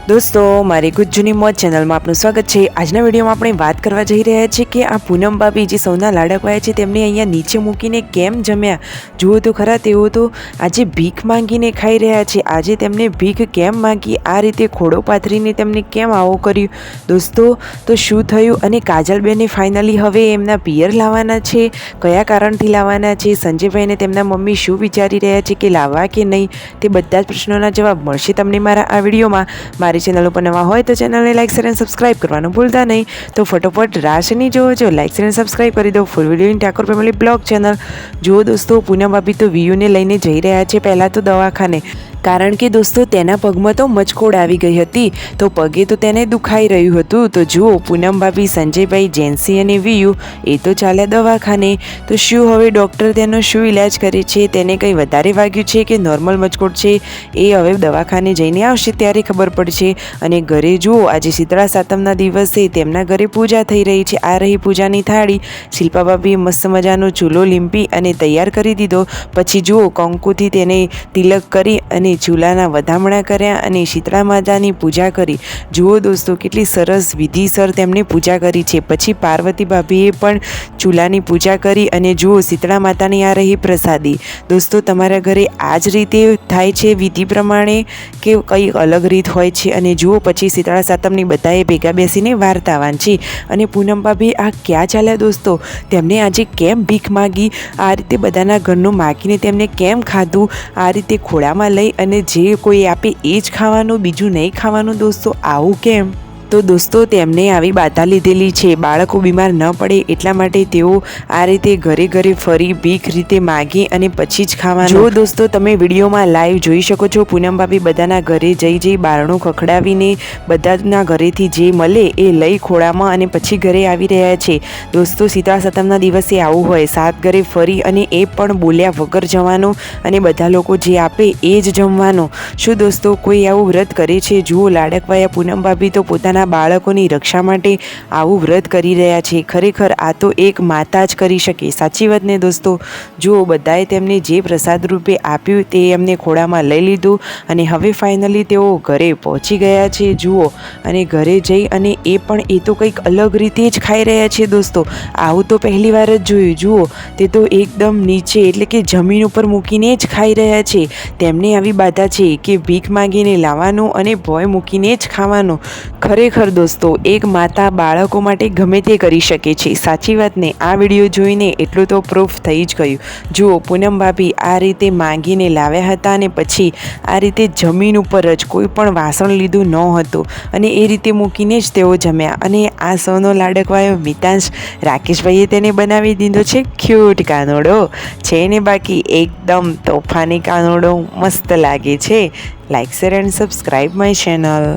દોસ્તો મારી ગુજ્જુની મોજ ચેનલમાં આપનું સ્વાગત છે। આજના વિડીયોમાં આપણે વાત કરવા જઈ રહ્યા છીએ કે આ પૂનમ ભાભી જે સૌના લાડકવાયા છે તેમને અહીંયા નીચે મૂકીને કેમ જમ્યા। જુઓ તો ખરા, તેઓ તો આજે ભીખ માંગીને ખાઈ રહ્યા છે। આજે તેમને ભીખ કેમ માંગી, આ રીતે ખોડો પાથરીને તેમને કેમ આવું કર્યું દોસ્તો? તો શું થયું અને કાજલબેને ફાઇનલી હવે એમના પિયર લાવવાના છે? કયા કારણથી લાવવાના છે? સંજયભાઈને તેમના મમ્મી શું વિચારી રહ્યા છે કે લાવવા કે નહીં, તે બધા જ પ્રશ્નોના જવાબ મળશે તમને મારા આ વિડીયોમાં। મારી ચેનલ ઉપર નવા હોય તો ચેનલને લાઈક શેર અને સબસ્ક્રાઈબ કરવાનું ભૂલતા નહીં। તો ફટોફટ રાશિની જોવો, લાઈક શેર અને સબસ્ક્રાઈબ કરી દો ફૂલ વિડીયોની ઠાકોર ફેમિલી બ્લોગ ચેનલ। જુઓ દોસ્તો, પૂનમ ભાભી તો વીયુને લઈને જઈ રહ્યા છે પહેલાં તો દવાખાને, કારણ કે દોસ્તો તેના પગમાં તો મચકોડ આવી ગઈ હતી, તો પગે તો તેને દુખાઈ રહ્યું હતું। તો જુઓ પૂનમ ભાભી, સંજયભાઈ, જેન્સી અને વીયુ એ તો ચાલ્યા દવાખાને। તો શું હવે ડૉક્ટર તેનો શું ઇલાજ કરે છે, તેને કંઈ વધારે વાગ્યું છે કે નોર્મલ મચકોડ છે, એ હવે દવાખાને જઈને આવશે ત્યારે ખબર પડશે। અને ઘરે જુઓ, આજે શીતળા સાતમના દિવસે તેમના ઘરે પૂજા થઈ રહી છે। આ રહી પૂજાની થાળી। શિલ્પા ભાભીએ મસ્ત મજાનો ચૂલો લીંપી અને તૈયાર કરી દીધો। પછી જુઓ, કંકુથી તેને તિલક કરી અને ચૂલાના વધામણા કર્યા અને શીતળા માતાની પૂજા કરી। જુઓ દોસ્તો, કેટલી સરસ વિધિસર તેમણે પૂજા કરી છે। પછી પાર્વતી ભાભીએ પણ ચૂલાની પૂજા કરી અને જુઓ, શીતળા માતાની આ રહી પ્રસાદી। દોસ્તો, તમારા ઘરે આ જ રીતે થાય છે વિધિ પ્રમાણે કે કંઈ અલગ રીત હોય છે? અને જુઓ, પછી શીતળા સાતમની બધાએ ભેગા બેસીને વાર્તા વાંચી અને પૂનમ ભાભી આ ક્યાં ચાલ્યા દોસ્તો? તેમને આજે કેમ ભીખ માગી? આ રીતે બધાના ઘરનું માગીને તેમને કેમ ખાધું? આ રીતે ખોળામાં લઈ અને જે કોઈ આપે એ જ ખાવાનું, બીજું નહીં ખાવાનું દોસ્તો? આવું કેમ? તો દોસ્તો, તેમને આવી બાધા લીધેલી છે બાળકો બીમાર ન પડે એટલા માટે તેઓ આ રીતે ઘરે ઘરે ફરી ભીખ રીતે માગી અને પછી જ ખાવાનું। જો દોસ્તો, તમે વિડીયોમાં લાઈવ જોઈ શકો છો, પૂનમ ભાભી બધાના ઘરે જઈ બારણું ખખડાવીને બધાના ઘરેથી જે મળે એ લઈ ખોળામાં અને પછી ઘરે આવી રહ્યા છે। દોસ્તો, શીતળા સાતમના દિવસે આવું હોય, 7 ઘરે ફરી અને એ પણ બોલ્યા વગર જવાનું અને બધા લોકો જે આપે એ જ જમવાનું। શું દોસ્તો કોઈ આવું વ્રત કરે છે? જુઓ, લાડકવાયા પૂનમ ભાભી તો પોતાના બાળકોની રક્ષા માટે આવું વ્રત કરી રહ્યા છે। ખરેખર આ તો એક માતા જ કરી શકે, સાચી વાત ને દોસ્તો? જુઓ, બધાએ તેમને જે પ્રસાદ રૂપે આપ્યું તે એમને ખોળામાં લઈ લીધું અને હવે ફાઇનલી તેઓ ઘરે પહોંચી ગયા છે। જુઓ, અને ઘરે જઈ અને એ પણ એ તો કંઈક અલગ રીતે જ ખાઈ રહ્યા છે દોસ્તો। આવું તો પહેલી વાર જ જોયું। જુઓ, તે તો એકદમ નીચે એટલે કે જમીન ઉપર મૂકીને જ ખાઈ રહ્યા છે। તેમને આવી બાધા છે કે ભીખ માગીને લાવવાનું અને ભોય મૂકીને જ ખાવાનું। ખરેખર દોસ્તો, એક માતા બાળકો માટે ગમે તે કરી શકે છે, સાચી વાત ને? આ વિડીયો જોઈને એટલું તો પ્રૂફ થઈ જ ગયું। જુઓ, પૂનમ ભાભી આ રીતે માંગીને લાવ્યા હતા અને પછી આ રીતે જમીન ઉપર જ કોઈ પણ વાસણ લીધું ન હતું અને એ રીતે મૂકીને જ તેઓ જમ્યા। અને આ સૌનો લાડકવાયો મિતાંશ રાકેશભાઈએ તેને બનાવી દીધો છે ક્યુટ કાનોડો છે ને, બાકી એકદમ તોફાની કાનોડો મસ્ત લાગે છે। Like share and subscribe my channel.